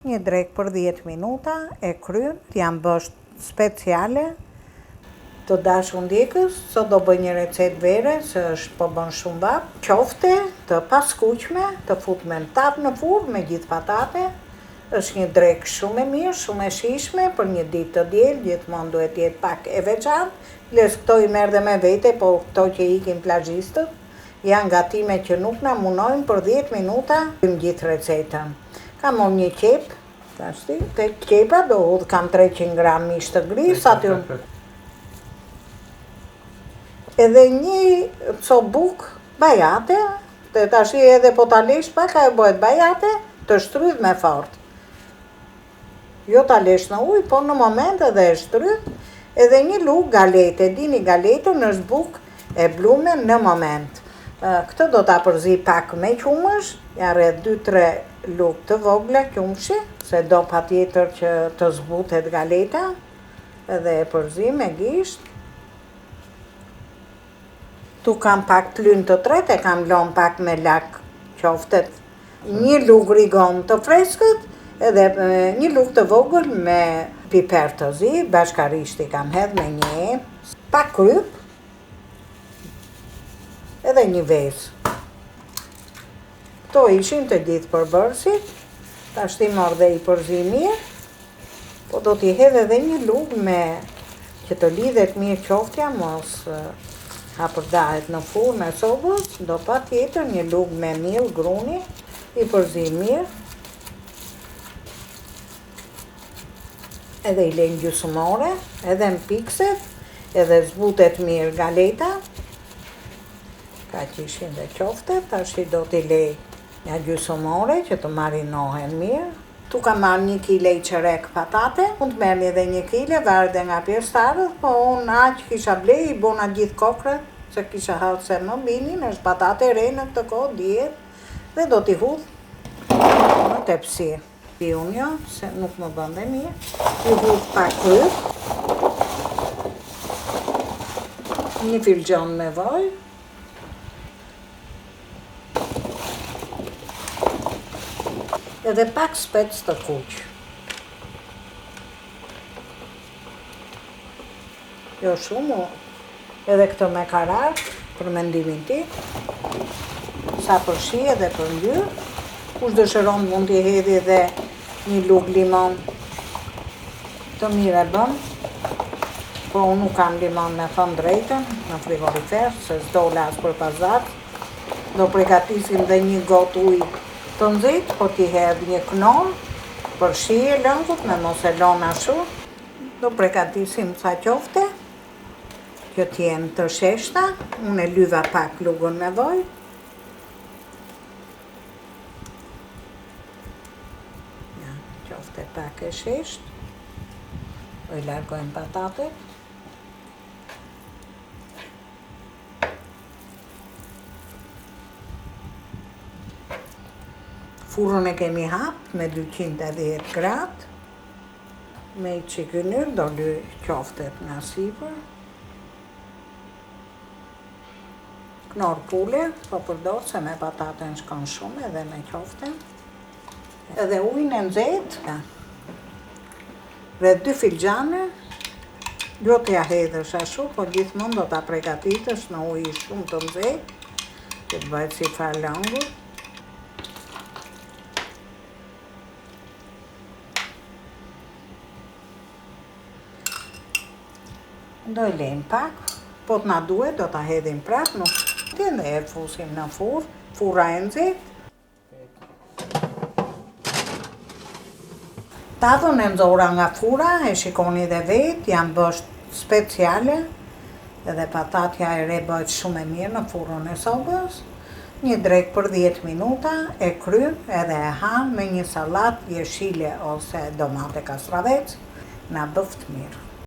Një drekë për 10 minuta e kryen, janë bësh speciale të dashur ndjekës, sot do bëj një recetë vere, se është po bën shumë vap. Qofte të paskuqme, të futme në tap në furrë me gjithë patate. Është një drekë shumë e mirë, shumë e shijshme për një ditë të diel, gjithmonë duhet jetë pak e veçantë. Les këto i merr dhe me vete, po këto që ikin plazhistët janë gatime që nuk na munojnë për 10 minuta gjithë recetën. Kam marrë një qep, te qepa do udh kam 300 gram mish të gris, aty edhe një copë buk bajate, te tash edhe po ta lesh pak ajo bëhet bajate, të shtrydh me fort. Jo ta lesh në ujë, po në moment edhe e shtrydh, edhe një lugë galete, dini galetën është buk e blume në moment. Këtë do ta përzi pak me qumësh, ja rreth 2-3 lugë të vogla qumshi, se do patjetër që të zbutet galeta, edhe e përzi me gisht. Tu kam pak plynë të tret, e kam lënë pak me lak qoftet. Një lugë rigon të freskët, edhe një lugë të vogël me piper të zi, bashkarisht i kam hedh me një, pak kryp, edhe një vezë. Këto ishin të gjithë përbërësit, tash ti marr dhe i përzi mirë, po do t'i hedh edhe një lugë me që të lidhet mirë qoftja, mos hapërdahet në furrë me sobës, do patjetër një lugë me miell gruni, i përzi mirë. Edhe i lejnë gjysmore, edhe në pikset, edhe zbutet mirë galeta. Ka që ishin dhe qoftet, tash i do t'i lej një gjysmore që të marinohen mirë. Tu ka marrë 1 kile i qerek patate, mund të merrni edhe 1 kile, varet dhe nga pjesëtarët, po unë aq kisha blej, i bona gjithë kokrët, se kisha hallë se më binin, është patate re në këtë kohë, dihet, dhe do t'i hudh në tepsi. Pi unë jo, se nuk më bën dhe mirë. I hudh pak kryp, 1 filxhon me vaj, edhe pak spec të kuq. Jo shumë, edhe këtë me karar, për mendimin ti, sa për shi edhe për ngjyrë. Kush dëshiron mund t'i hedhë edhe një lugë limon, të mirë e bën, po unë nuk kam limon me thënë drejtën, në frigorifer, se s'dola as për pazar. Do përgatisim dhe një gotë ujë të nxehtë, po t'i hedh një knor për shije lëngut, me mos e lënë ashtu. Do përgatisim sa qofte, që t'jenë të sheshta, unë e lyva pak lugën me vaj. Ja, qofte pak e shesht, do i largojmë patatet. Furrën e kemi hap me 280 gradë, me i çikënyr do lë qoftet nga sipër. Knor pule, po përdor se me pataten shkon shumë edhe me qoften. Edhe ujin e nxehtë, rreth 2 filxhane, do t'ja hedhësh ashtu, po gjithmonë do ta përgatitesh në ujë shumë të nxehtë, që të bëhet si far lëngur. Do i lejmë pak, po t'na duhet do ta hedhim prap, nuk dhe e fusim në furrë, furra e nxehtë. Tavën e nxora nga furra, e shikoni dhe vetë, janë bësh speciale, edhe patatja e re bëhet shumë e mirë në furrën e sobës. Një drekë për 10 minuta, e kryen edhe e han me një sallatë jeshile ose domate kastravec, na bëft mirë.